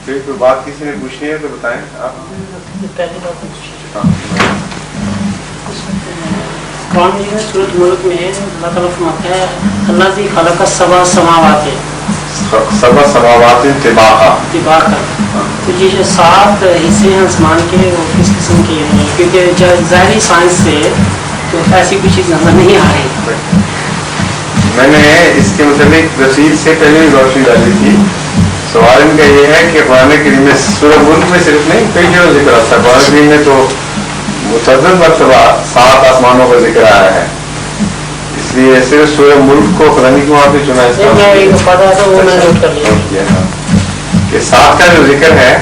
پھر کوئی بات کسی نے پوچھنی ہے تو بتائیں آپ. پہلی بات قرآن میں سورۃ ملک میں اللہ تعالیٰ فرماتا ہے اللہ ذی خلق السبع سماوات طباقا. تو یہ جو 7 حصے ہیں آسمان کے وہ کس قسم کے ہیں؟ کیونکہ ظاہری سائنس سے تو ایسی کوئی چیز نظر نہیں آ رہی. میں نے اس کے متعلق تفصیل سے پہلے بھی روشنی ڈالی تھی. سوال ان کا یہ ہے کہ قرآن کریم میں سورۃ ملک میں صرف نہیں کئی جگہ ذکر آتا ہے. قرآن کریم میں تو متعدد مرتبہ 7 آسمانوں کا ذکر آیا ہے. اس لیے صرف سورۃ ملک کو قرآن کی وہاں پہ چنا کہ 7 کا جو ذکر ہے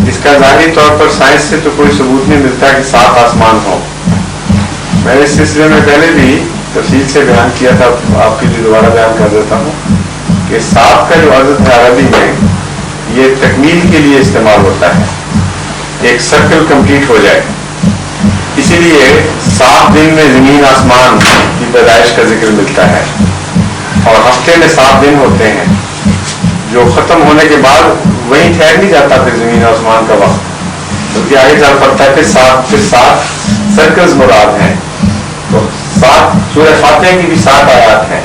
اس کا ظاہری طور پر سائنس سے تو کوئی ثبوت نہیں ملتا کہ 7 آسمان ہوں. میں نے اس سلسلے میں پہلے بھی تفصیل سے بیان کیا تھا, آپ کے لیے دوبارہ بیان کر دیتا ہوں کہ 7 کا جو عدد ہے عربی میں یہ تکمیل کے لیے استعمال ہوتا ہے, ایک سرکل کمپلیٹ ہو جائے. اسی لیے 7 دن میں زمین آسمان کی پیدائش کا ذکر ملتا ہے, اور ہفتے میں 7 دن ہوتے ہیں جو ختم ہونے کے بعد وہیں ٹھہر نہیں جاتا پھر زمین آسمان کا وقت, کیونکہ آگے چل پڑتا ہے پھر 7 سرکلز مراد ہیں. تو 7 سورہ فاتحہ کی بھی 7 آیات ہیں,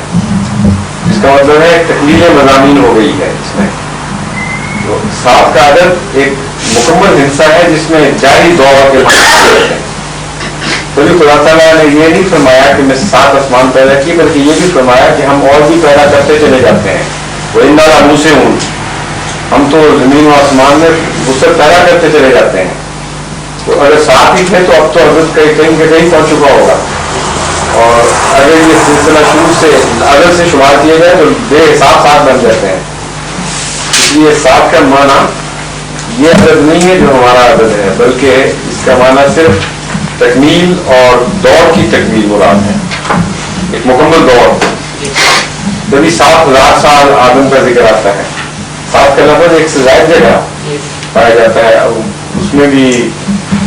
جس کا مطلب ہے تکمیل مضامین ہو گئی ہے. اس میں تو 7 کا عدد ایک مکمل حصہ ہے جس میں جاری دور کے معنی ہیں. تو خدا تعالیٰ نے یہ نہیں فرمایا کہ میں 7 آسمان پیدا کی, بلکہ یہ بھی فرمایا کہ ہم اور بھی پیدا کرتے چلے جاتے ہیں. وہ اندارا منہ سے ہوں, ہم تو زمین و آسمان میں وسعت پیدا کرتے چلے جاتے ہیں. تو اگر 7 ہی تھے تو اب تو عدد کہیں پہنچ چکا ہوگا, اور اگر یہ سلسلہ شروع سے عدد سے شمار کیے جائے تو بے حساب 7 بن جاتے ہیں. اس لیے 7 کا معنی یہ عدد نہیں ہے جو ہمارا عدد ہے, بلکہ اس کا معنی صرف تکمیل اور دور کی تکمیل مراد ہے, ایک مکمل دور. تبھی 7,000 سال آدم کا ذکر آتا ہے. 7 کا لفظ ایک سے زائد جگہ پایا جاتا ہے. اس میں بھی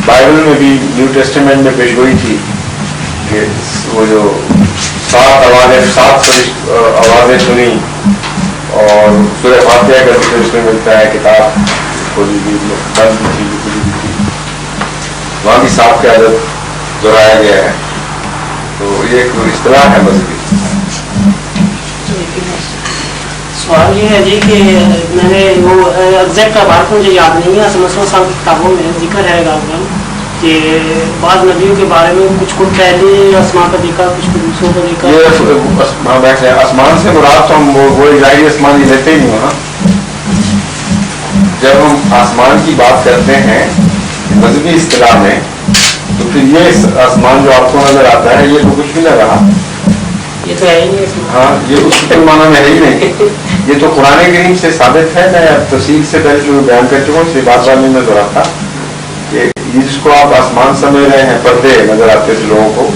بائبل میں بھی نیو ٹیسٹمنٹ میں پیشگوئی تھی کہ وہ جو 7 آوازیں سنی, اور سورہ فاتحہ کا ذکر اس میں ملتا ہے. کتاب کھولی بھی بند تھی, وہاں بھی 7 کا عدد دہرایا گیا ہے. تو یہ ایک اصطلاح ہے مذہبی. سوال یہ ہے جی کہ میں نے وہ ایگزیکٹ عبارت مجھے یاد نہیں ہے, مسلم صاحب کی کتابوں میں ذکر ہے غالباً کہ بعض نبیوں کے بارے میں کچھ کو پہلے آسمان کا دیکھا, کچھ کو دوسروں کا دیکھا. یہ آسمان سے مراد تو ہم وہ ظاہری آسمان ہی لیتے ہی نہیں ہو نا. جب ہم آسمان کی بات کرتے ہیں مذہبی اصطلاح میں, تو پھر یہ آسمان جو آپ کو نظر آتا ہے یہ تو کچھ بھی نہ رہا, یہ تو ہے ہی نہیں. ہاں, یہ اس کے معنی میں ہے ہی نہیں. یہ تو قرآن کریم سے ثابت ہے. میں تفصیل سے پہلے جو بیان کر چکا ہوں, اس بات میں نظر آتا کہ یہ جس کو آپ آسمان سمجھ رہے ہیں, پردے نظر آتے تھے لوگوں کو,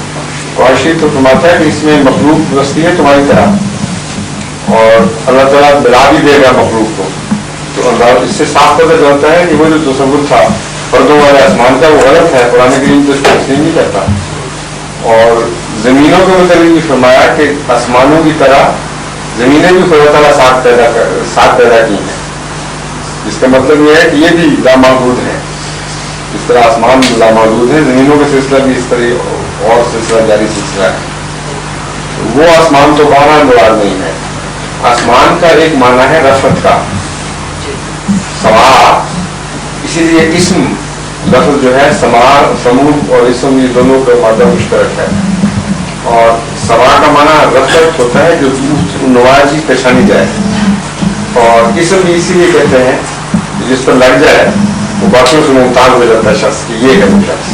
قرآن شریف تو فرماتا ہے کہ اس میں مخلوق بستی ہے تمہاری طرح, اور اللہ تعالیٰ بلا بھی دے گا مخلوق کو. تو اس سے صاف پتہ چلتا ہے کہ وہ جو تصور تھا پردوں والے آسمان کا وہ غلط ہے. قرآن کریم تو اس کو تسلیم نہیں کرتا. اور زمینوں کے متعلق بھی فرمایا کہ آسمانوں کی طرح زمینیں بھی خدا تعالیٰ 7 پیدا کی ہیں, جس کا مطلب یہ ہے کہ یہ بھی لامحدود ہے. اس طرح آسمان لامحدود ہے, زمینوں کا سلسلہ بھی اس طرح اور سلسلہ جاری سلسلہ ہے. وہ آسمان تو بارہ مراد نہیں ہے. آسمان کا ایک معنی ہے رفعت کا, سما. اسی لیے اسم لفظ جو ہے سمود اور اسم یہ دونوں کا مادہ مشترک ہے. اور سما کا معنی رفعت ہوتا ہے جو نمایاں چیز پہچانی جائے, اور اسم بھی اسی لیے کہتے ہیں جس پر لگ جائے وہ باقیوں سے ممتاز ہو جاتا ہے شخص کی, یہ ہے وہ شخص.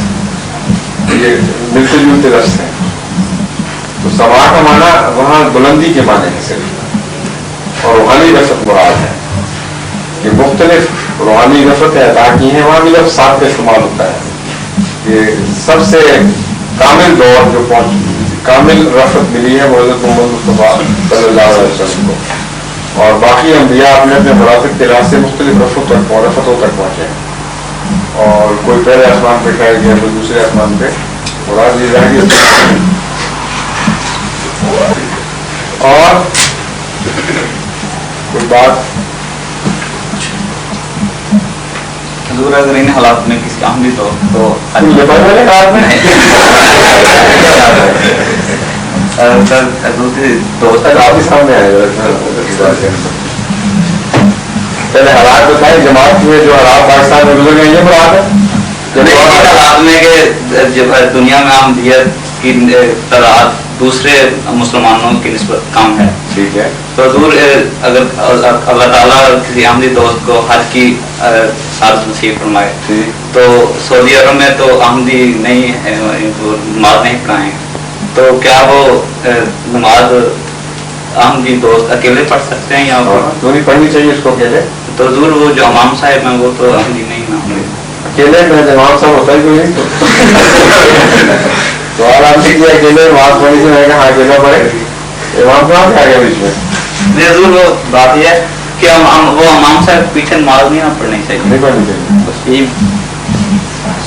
یہ ملتے جلتے لفظ ہیں. تو سما کا معنی وہاں بلندی کے معنی ہے صرف, اور روحانی رفعت مراد ہے. کہ مختلف روحانی رفعتیں عطا کی ہیں, وہاں بھی لفظ 7 کا استعمال ہوتا ہے. یہ سب سے کامل دور جو کامل رفعت ملی ہے وہ حضرت محمد مصطفیٰ صلی اللہ علیہ وسلم کو, اور باقی انبیاء اپنے اپنے مرافق کے لحاظ سے مختلف رفتوں تک پہنچے ہیں. اور کوئی پہلے آسمان پہ ٹھہر گیا, کوئی دوسرے آسمان پہ. مراد یہ ظاہری اور کوئی بات حضور اگر ان حالات میں کسی احمدی تو دوسری دوست آپ ہی سامنے آئے پہلے حالات بتائیں جماعت میں جو حالات پاکستان میں گزر گئے یہ مراد ہے حالات میں کہ جب دنیا میں احمدیت کی تعداد دوسرے مسلمانوں کی نسبت کم ہے. ٹھیک ہے. تو حضور اگر اللہ تعالیٰ کسی احمدی دوست کو حج کی سعادت نصیب فرمائے تو سعودی عرب میں تو احمدی نہیں نماز نہیں پڑھائیں تو کیا وہ نماز احمدی دوست اکیلے پڑھ سکتے ہیں یا دونوں پڑھنی چاہیے اس کو اکیلے؟ تو حضور وہ جو امام صاحب ہیں وہ تو احمدی نہیں نا اکیلے میں امام صاحب ہوتا ہی کوئی نہیں تو آرام سے کیا اکیلے نماز پڑھنی سے میں کہا ہاں اکیلا پڑھے امام صاحب کیا گیا بیچ میں؟ نہیں حضور وہ بات یہ ہے کہ وہ امام صاحب پیچھے نماز نہیں پڑھنی چاہیے. نہیں پڑھنی چاہیے. بس یہی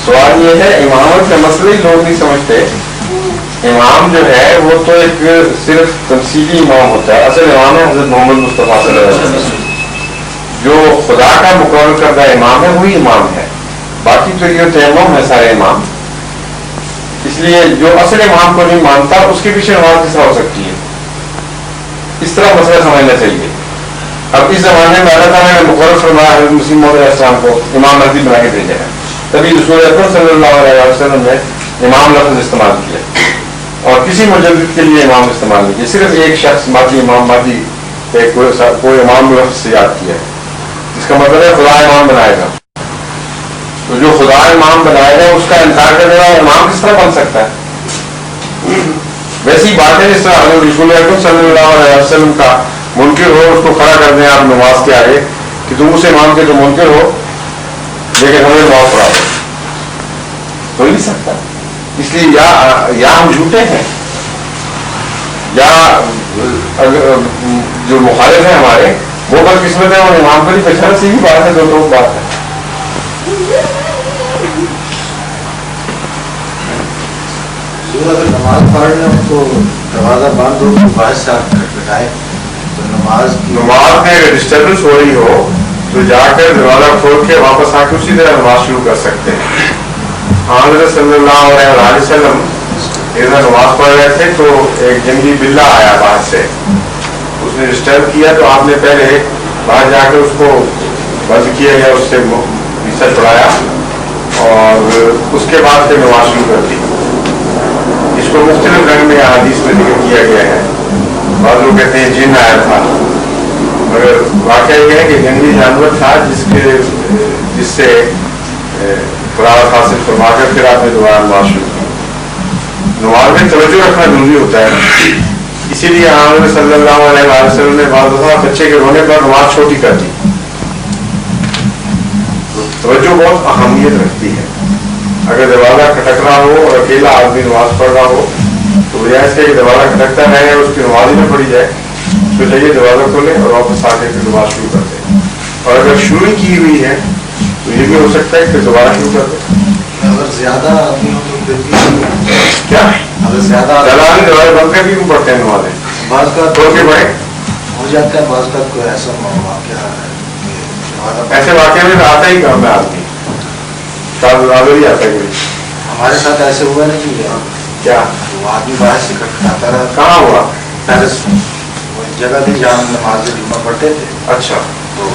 سوال یہ ہے امامت کا مسئلہ ہی لوگ نہیں سمجھتے. امام جو ہے وہ تو ایک صرف تمثیلی امام ہوتا ہے. اصل امام ہے حضرت محمد مصطفیٰ صلی اللہ علیہ وسلم جو خدا کا مقرر کردہ امام ہے وہی امام ہے. باقی تو یہ تیمم ہے سارے امام. اس لیے جو اصل امام کو نہیں مانتا اس کے پیچھے نماز کس طرح ہو سکتی ہے؟ اس طرح مسئلہ سمجھنا چاہیے. اب اس زمانے میں اللہ تعالیٰ نے مقرر فرمایا حضرت مسیح موعود علیہ السلام کو امام مہدی بنا کے بھیجا ہے. تبھی رسول اکرم صلی اللہ علیہ وسلم نے امام لفظ استعمال کیا اور کسی مجدد کے لیے امام استعمال نہیں کیا. صرف ایک شخص مہدی امام مہدی کوئی امام لفظ سے یاد کیا ہے. اس کا مطلب ہے خدا امام بنائے گا. تو جو خدا امام بنائے گا اس کا انکار کرنے والا امام کس طرح بن سکتا ہے؟ ویسی باتیں جس طرح حضرت رسول اکرم صلی اللہ علیہ وسلم کا منکر ہو اس کو کھڑا کر دیں آپ نماز کے آگے کہ تم اس امام کے تو منکر ہو لیکن ہمیں نماز پڑھا ہو نہیں سکتا. اس لیے یا ہم جھوٹے ہیں یا جو مخالف ہیں ہمارے وہ بدقسمت ہے اور امام پر ہی پچھانا سیدھی بات ہے. دو بات ہے. اگر نماز پڑھ لیں تو دروازہ بند ہو باہر سے آپ بٹھائے تو نماز میں اگر ڈسٹربنس ہو رہی ہو تو جا کر دروازہ کھول کے واپس آ کے اسی طرح نماز شروع کر سکتے ہیں. حضرت صلی اللہ علیہ وسلم ادھر نماز پڑھ رہے تھے تو ایک جنگلی بلّا آیا باہر سے. اس نے ڈسٹرب کیا تو آپ نے پہلے باہر جا کے اس کو بند کیا یا اس سے پیچھا چھڑایا اور اس کے بعد پھر نماز شروع کر دی. اس کو مختلف رنگ میں حدیث میں ذکر کیا گیا ہے. بعض لوگ کہتے ہیں جن آیا تھا مگر واقعہ یہ ہے کہ جنگلی جانور تھا جس سے قرارت حاصل فرما کر پھر آپ نے دوبارہ نماز شروع کی. نماز میں توجہ رکھنا ضروری ہوتا ہے. اسی لیے حضرت صلی اللہ علیہ وسلم نے بعض دفعہ بچے کے رونے پر نماز چھوٹی کر دی. توجہ بہت اہمیت رکھتی ہے. اگر دروازہ کھٹک رہا ہو اور اکیلا آدمی نماز پڑھ رہا ہو تو بجائے اس کے کہ دروازہ کھٹکتا رہے اور اس کی نماز ہی نہ پڑھی جائے اس کو چاہیے دروازہ کھولے اور واپس آ کے پھر نماز شروع کر دیں. اور اگر شروع کی ہوئی ہے تو یہ بھی ہو سکتا ہے کہ دوبارہ شروع کر دیں. اگر زیادہ آدمی ہو تو پھر کیا اگر زیادہ آدمی دروازے بند کر کے کیوں پڑھتے ہیں نمازیں؟ بعض کا کھول کے پڑھیں ہو جاتا ہے. بعض کا کوئی ایسا واقعہ ہے ایسے واقعے میں آتا ہی کام ہے آدمی نظر ہی آتا ہے. ہمارے ساتھ ایسے ہوا نہیں کہ کیا وہ آدمی باہر سے کھٹکھاتا رہا. کہاں ہوا؟ پیرس وہ جگہ تھی جہاں ہم نماز جمعہ پڑھتے تھے. اچھا. تو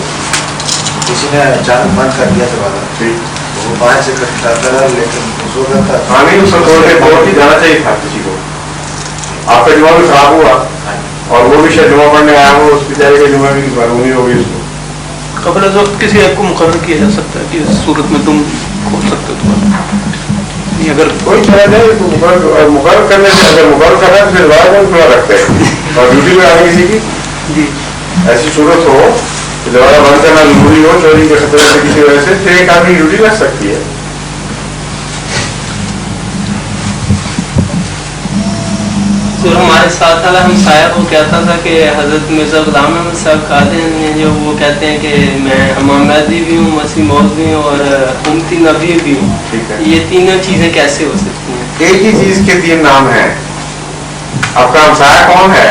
کسی نے اچانک بند کر دیا دروازہ. تو وہ باہر سے کھٹکھاتا رہا لیکن اس وقت نہیں اس کو جانا چاہیے تھا کسی کو. آپ کا جمعہ بھی خراب ہوا اور وہ بھی شاید جمعہ پڑھنے آیا وہ اس بیچارے کے جمعہ بھی معلومی ہوگی اس کو. قبل از وقت کسی ایپ کو مقرر کیا جا سکتا ہے کہ اس صورت میں تم کھول سکتے ہو. اگر کوئی شاید ہے مقرر کرنے سے اگر مقرر کر رہا ہے پھر دوبارہ کھلا رکھتے ہیں اور ڈیوٹی میں آنے کسی کی جی ایسی صورت ہو کہ دوبارہ بند کرنا ضروری ہو چوری کے خطرے سے کسی وجہ سے پھر ایک آدمی ڈیوٹی رکھ سکتی ہے. ہمارے ساتھ والا ہم سایہ وہ کہتا تھا کہ حضرت مرزا غلام احمد صاحب قادری ہیں جو وہ کہتے ہیں کہ میں امام مہدی بھی ہوں مسیح موعود بھی ہوں اور امتی نبی بھی ہوں. یہ تینوں چیزیں کیسے ہو سکتی ہیں؟ ایک ہی چیز کے تین نام ہیں. آپ کا ہمسایہ کون ہے؟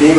3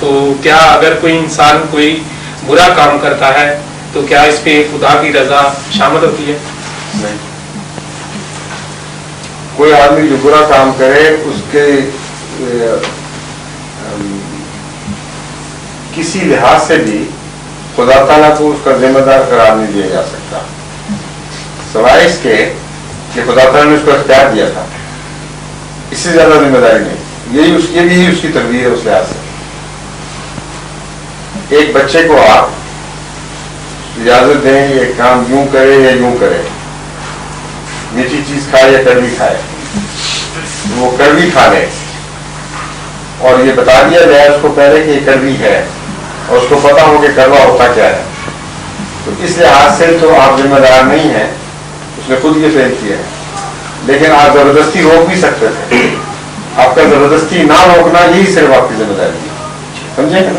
تو کیا اگر کوئی انسان کوئی برا کام کرتا ہے تو کیا اس پہ خدا کی رضا شامل ہوتی ہے؟ نہیں. کوئی آدمی جو برا کام کرے اس کے کسی لحاظ سے بھی خدا تعالیٰ کو اس کا ذمہ دار قرار نہیں دیا جا سکتا، سوائے اس کے کہ خدا تعالیٰ نے اس کو اختیار دیا تھا. اس سے زیادہ ذمہ داری نہیں. یہ بھی اس کی تربیت ہے. اس لحاظ سے ایک بچے کو آپ اجازت دیں یہ کام یوں کرے یا یوں کرے، میٹھی چیز کھائے یا کڑوی کھائے، وہ کڑوی کھا لے اور یہ بتا دیا جائے اس کو پہلے کہ یہ کڑوی ہے اور اس کو پتا ہو کہ کڑوا ہوتا کیا ہے، تو اس لحاظ سے تو آپ ذمہ دار نہیں ہیں، اس نے خود یہ فیل کیا ہے. لیکن آپ زبردستی روک بھی سکتے تھے. آپ کا زبردستی نہ روکنا یہی صرف آپ کی ذمہ داری ہے، سمجھے نا.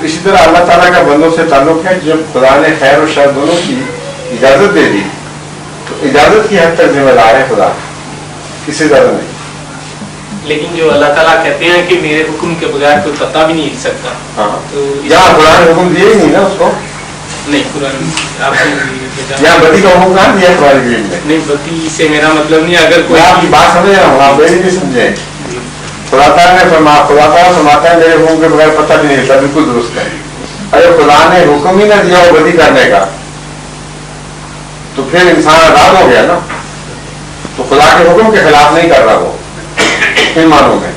اسی طرح اللہ تعالیٰ کا بندوں سے تعلق ہے. جب خدا نے خیر و شر دونوں کی اجازت دے دی تو اجازت کی حد تک ذمہ دار ہے خدا، اس سے زیادہ نہیں. لیکن جو اللہ تعالیٰ کہتے ہیں کہ میرے حکم کے بغیر کوئی پتہ بھی نہیں ہل سکتا، ہاں تو یہاں خدا نے حکم دیا ہی نہیں نا اس کو. نہیں قرآن یہاں بدی کا حکم کہاں دیا قرآن کریم نے؟ نہیں، بدی سے میرا مطلب نہیں. اگر کوئی میں آپ کی بات سمجھ رہا ہوں، آپ میری نہیں سمجھے. خدا تعالیٰ نے خدا تعالیٰ فرماتا ہے میرے حکم کے بغیر پتہ بھی نہیں ہلتا. بالکل درست ہے. اگر خدا نے حکم ہی نہ دیا ہو بدی کرنے کا تو پھر انسان آزاد ہو گیا نا. تو خدا کے حکم کے خلاف نہیں کر رہا وہ ان معنوں میں.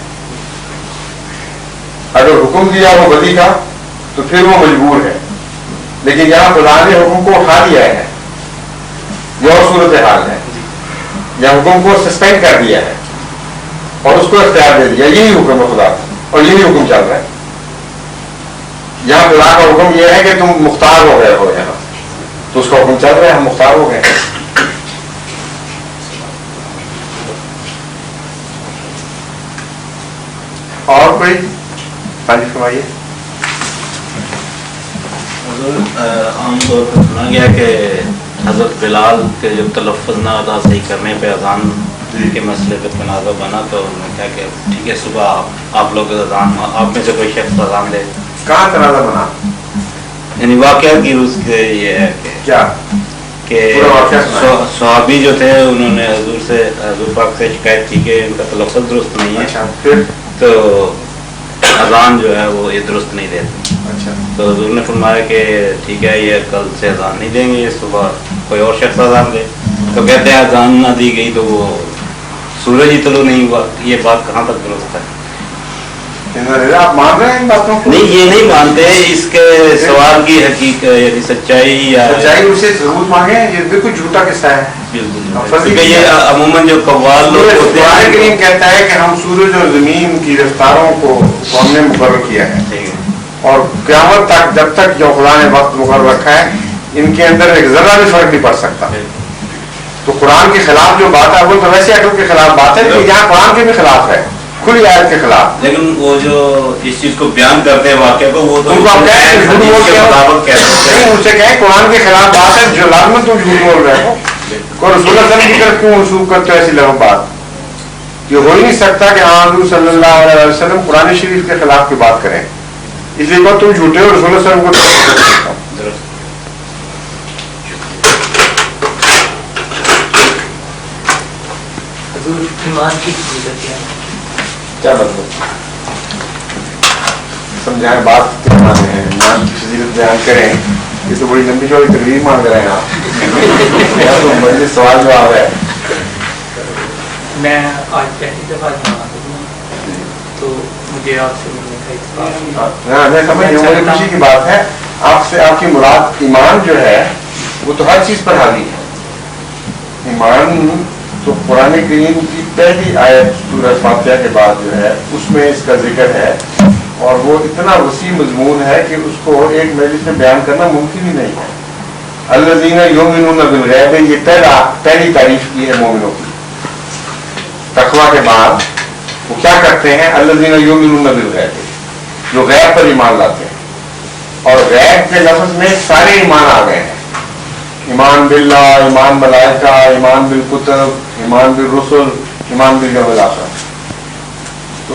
اگر حکم دیا ہو بدی کا تو پھر وہ مجبور ہے. لیکن یہاں خدا نے حکم کو اٹھا دیا ہے، یہ اور صورت حال ہے. یا حکم کو سسپینڈ کر دیا ہے اور اس کو اختیار دے دیا. یہی حکم ہے خدا کا اور یہی حکم چل رہا ہے. یہاں خدا کا حکم یہ ہے کہ تم مختار ہو گئے ہو یہاں، تو اس کا حکم چل رہا ہے، ہم مختار ہو گئے ہیں. اور کوئی تعریف فرمائیے. عام طور پر سنا گیا کہ حضرت بلال کے جو تلفظ نہ ادا صحیح کرنے پہ اذان کے مسئلے پہ تنازع بنا، تو انہوں نے کہا کہ ٹھیک ہے صبح آپ لوگ اذان، آپ میں سے کوئی شخص اذان دے. کہاں تنازع بنا؟ یعنی واقعہ کی اس کے یہ ہے کہ کیا کہ صحابی جو تھے انہوں نے حضور پاک سے شکایت کی کہ ان کا تلفظ درست نہیں ہے. اچھا، پھر تو اذان جو ہے وہ یہ درست نہیں دیتے. اچھا، تو حضور نے فرمایا کہ ٹھیک ہے یہ کل سے اذان نہیں دیں گے، صبح کوئی اور شخص اذان دے. تو کہتے ہیں اذان نہ دی گئی تو وہ سورج ہی طلوع نہیں ہوا. یہ بات کہاں تک درست ہے؟ آپ مان رہے ہیں ان باتوں کو؟ نہیں، یہ نہیں مانتے. اس کے سوال کی حقیقت یعنی سچائی یا سچائی اسے ثبوت مانگے. یہ بالکل جھوٹا قصہ ہے. کیونکہ یہ عموماً جو قوال لوگ ہوتے ہیں، قرآن کریم کہتا ہے کہ ہم سورج اور زمین کی رفتاروں کو ہم نے مقرر کیا ہے، اور قیامت تک جب تک جو خدا نے وقت مقرر رکھا ہے ان کے اندر ایک ذرہ بھی فرق نہیں پڑ سکتا. تو قرآن کے خلاف جو بات ہے وہ تو ویسے عقل کے خلاف بات ہے، لیکن یہاں قرآن کے بھی خلاف ہے، کھلی آیت کے خلاف. لیکن وہ جو اس چیز کو بیان کرتے ہیں واقعہ کو، وہ تو ان کو آپ کہیں جھوٹ بول کے نہیں، ان سے کہیں قرآن کے خلاف بات ہے، جو لازمن تم جھوٹ بول رہے ہو. اور رسول اللہ صلی اللہ علیہ وسلم کی طرف کیوں منسوخ کرتے ہو ایسی لغو بات؟ یہ ہو ہی نہیں سکتا کہ ہاں حضور صلی اللہ علیہ وسلم قرآن شریف کے خلاف کی بات کریں. اس لیے بات تم جھوٹے ہو، رسول اللہ صلی اللہ علیہ وسلم کو کیا مطلب سمجھائیں بات کیا مانے ہیں. ایمان کی فضیلت بیان کریں. یہ تو بڑی لمبی چوڑی تقریر مانگ رہے ہیں آپ. تو مجھے سوال جواب ہے. میں آج پہلی دفعہ جانا تو مجھے آپ سے ملنے کا میں سمجھ رہا ہوں. بڑی خوشی کی بات ہے. آپ سے آپ کی مراد ایمان جو ہے وہ تو ہر چیز پر حاوی ہے. ایمان تو قرآن کریم کی پہلی آیت سورہ فاتحہ کے بعد جو ہے اس میں اس کا ذکر ہے، اور وہ اتنا وسیع مضمون ہے کہ اس کو ایک مجلس میں بیان کرنا ممکن ہی نہیں ہے. الذین یؤمنون بالغیب، یہ پہلی تعریف کی ہے مومنوں کی. تقویٰ کے بعد وہ کیا کرتے ہیں؟ الذین یؤمنون بالغیب، جو غیب پر ایمان لاتے ہیں. اور غیب کے لفظ میں سارے ایمان آ گئے ہیں. ایمان باللہ، ایمان ملائکہ، ایمان بالکتب، ایمان بالرسل، ایمان بالیوم الآخر. تو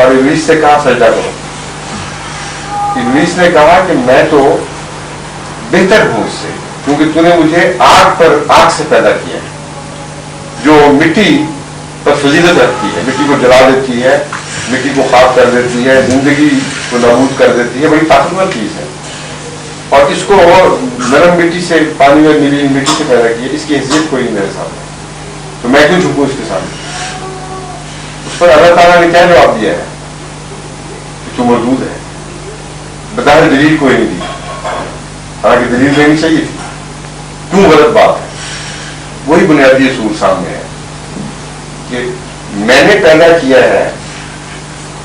اور ابلیس سے کہا سجدہ کرو. ابلیس نے کہا کہ میں تو بہتر ہوں اس سے، کیونکہ تو نے مجھے آگ سے پیدا کیا ہے جو مٹی پر فضیلت رکھتی ہے، مٹی کو جلا دیتی ہے، مٹی کو خاک کر دیتی ہے، زندگی کو نابود کر دیتی ہے، بڑی طاقتور چیز ہے. اور اس کو نرم مٹی سے، پانی میں ملی مٹی سے پیدا کی ہے، اس کی حیثیت کوئی نہیں میرے سامنے، تو میں کیوں جھکوں اس کے سامنے؟ اس پر اللہ تعالیٰ نے کیا جواب دیا ہے کہ تو مردود ہے. بظاہر دلیل کوئی نہیں دی، حالانکہ دلیل دینی چاہیے تھی. کیوں غلط بات ہے؟ وہی بنیادی اصول سامنے ہے کہ میں نے پیدا کیا ہے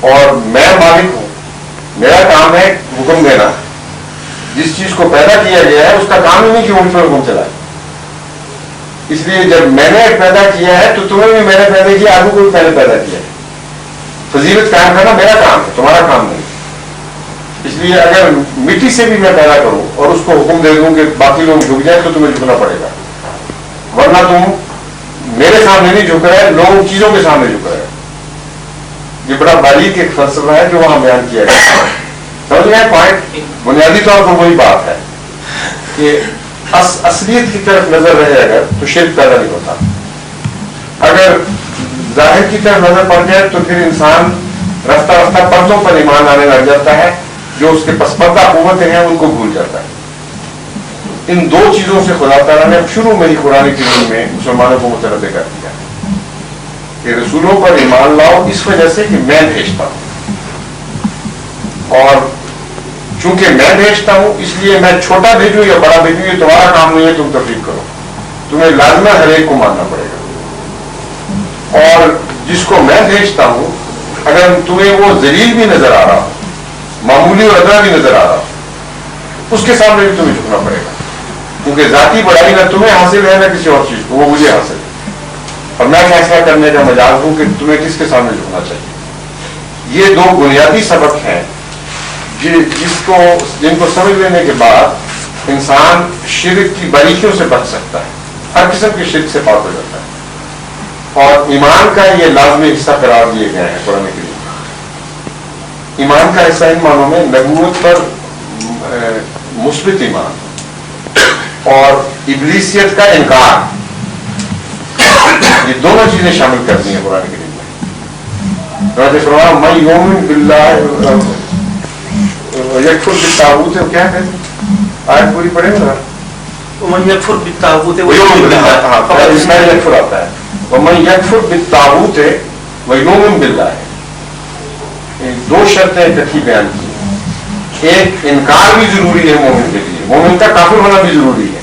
اور میں مالک ہوں، میرا کام ہے حکم دینا. جس چیز کو پیدا کیا گیا ہے اس کا کام ہی نہیں کہ وہ اس پر حکم چلائے. اس لیے جب میں نے پیدا کیا ہے تو تمہیں بھی میں نے پیدا کیا، آگے کو بھی پہلے پیدا کیا ہے. فضیلت قائم کرنا میرا کام ہے، تمہارا کام نہیں. اس لیے اگر مٹی سے بھی میں پیدا کروں اور اس کو حکم دے دوں کہ باقی لوگ جھک جائیں تو تمہیں جھکنا پڑے گا، ورنہ تم میرے سامنے نہیں جھک رہے، لوگوں چیزوں کے سامنے جھک رہے. یہ بڑا باریک ایک فلسفہ ہے جو وہاں بیان کیا گیا. سمجھ گئے پوائنٹ؟ بنیادی طور پر وہی بات ہے کہ اصلیت کی طرف نظر رہے اگر تو شرک پیدا نہیں ہوتا. اگر ظاہر کی طرف نظر پڑ جائے تو پھر انسان رفتہ رفتہ پردوں پر ایمان آنے لگ جاتا ہے، جو اس کے پسماندہ قوتیں ہیں ان کو بھول جاتا ہے. ان دو چیزوں سے خدا تعالیٰ نے شروع میں ہی قرآن کریم میں مسلمانوں کو متنبع کر دیا کہ رسولوں پر ایمان لاؤ اس وجہ سے کہ میں بھیجتا ہوں، اور چونکہ میں بھیجتا ہوں اس لیے میں چھوٹا بھیجوں یا بڑا بھیجوں یہ تمہارا کام نہیں ہے، تم تفریق کرو. تمہیں لازمہ ہر ایک کو ماننا پڑے گا. اور جس کو میں بھیجتا ہوں اگر تمہیں وہ ذلیل بھی نظر آ رہا ہو، معمولی اور ادنا بھی نظر آ رہا ہو، اس کے سامنے بھی تمہیں جھکنا پڑے گا. کیونکہ ذاتی بڑائی نہ تمہیں حاصل ہے نہ کسی اور چیز کو، وہ مجھے حاصل ہے، اور میں فیصلہ کرنے کا مجاز ہوں کہ تمہیں کس کے سامنے جھکنا چاہیے. یہ دو بنیادی سبق ہیں جن کو سمجھ لینے کے بعد انسان شرک کی باریکیوں سے بچ سکتا ہے، ہر قسم کے شرک سے پاک ہو جاتا ہے. اور ایمان کا یہ لازمی حصہ قرار دیے گئے ہیں قرآن کریم. ایمان کا حصہ ان معنوں میں نبوت پر مثبت ایمان اور ابلیسیت کا انکار، یہ دونوں چیزیں شامل کر دی ہیں قرآن کریم میں. فرمایا من یؤمن باللہ یکفر بالطاغوت، کیا ہے آیت پوری پڑھیں گے نا. ومن یکفر بالطاغوت ویؤمن باللہ، اس میں یکفر آتا ہے. ومن یکفر بالطاغوت ویؤمن باللہ، دو شرطیں اکٹھی بیان کی. ایک انکار بھی ضروری ہے مومن کے لیے، مومن کا کافر ہونا بھی ضروری ہے،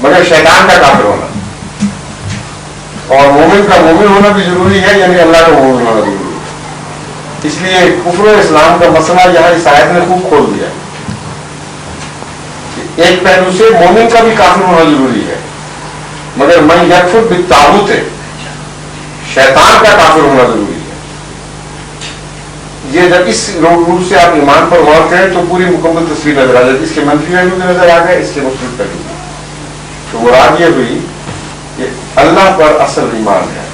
مگر شیطان کا کافر ہونا. اور مومن کا مومن ہونا بھی ضروری ہے، یعنی اللہ کا مومن ہونا ضروری ہے. اس لیے کفر و اسلام کا مسئلہ یہاں اس آیت نے خوب کھول دیا. ایک پہلو سے مومن کا بھی کافر ہونا ضروری ہے، مگر من یکفر بالطاغوت، شیطان کا کافر ہونا ضروری ہے. یہ جب اس روح سے آپ ایمان پر غور کریں تو پوری مکمل تصویر نظر آ جاتی. اس کے منفی پہلو بھی نظر آ گئے، اس کے مثبت پہلو بھی. تو مراد یہ ہوئی کہ اللہ پر اصل ایمان ہے.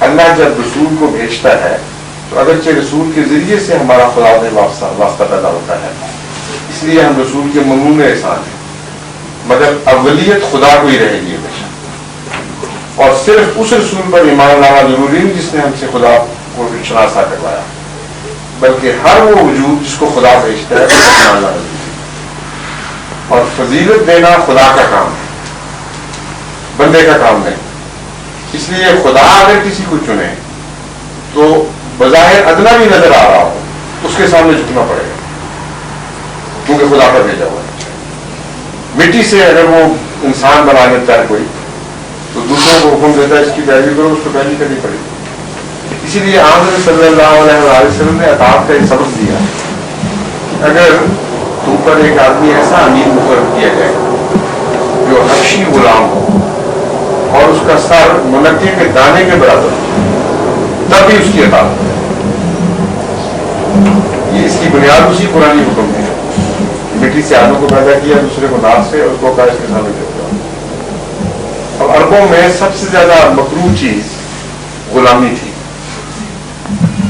اللہ جب رسول کو بھیجتا ہے تو اگرچہ رسول کے ذریعے سے ہمارا خدا سے واسطہ پیدا ہوتا ہے، اس لیے ہم رسول کے ممنون احسان ہیں، مگر اولیت خدا کو ہی رہے گی ہمیشہ. اور صرف اس رسول پر ایمان لانا ضروری نہیں جس نے ہم سے خدا کو شناسا کروایا، بلکہ ہر وہ وجود جس کو خدا بھیجتا ہے اس پر ایمان لانا ضروری ہے. اور فضیلت دینا خدا کا کام ہے، بندے کا کام نہیں. اس لیے خدا اگر کسی کو چنے تو بظاہر ادنا بھی نظر آ رہا ہو اس کے سامنے جھکنا پڑے گا، کیونکہ خدا پر بھیجا ہوا ہے. مٹی سے اگر وہ انسان بنا لیتا ہے کوئی تو دوسروں کو حکم دیتا ہے اس کی پیروی کرو، اس کو پیروی کرنی پڑے گی. اسی لیے آمد صلی اللہ علیہ وسلم نے اطاعت کا ایک سبق دیا. اگر تم پر ایک آدمی ایسا امیر مقرر کیا جائے جو حبشی غلام ہو اور اس کا سر منقے کے دانے کے برابر ہو، تب بھی اس کی اطاعت. یہ اس کی بنیاد اسی قرآن حکم ہے. مٹی سے آدم کو پیدا کیا، دوسرے کو ناک سے، اور اس کو کہا اس کے سامنے دیکھا. اب عربوں میں سب سے زیادہ مکروہ چیز غلامی تھی.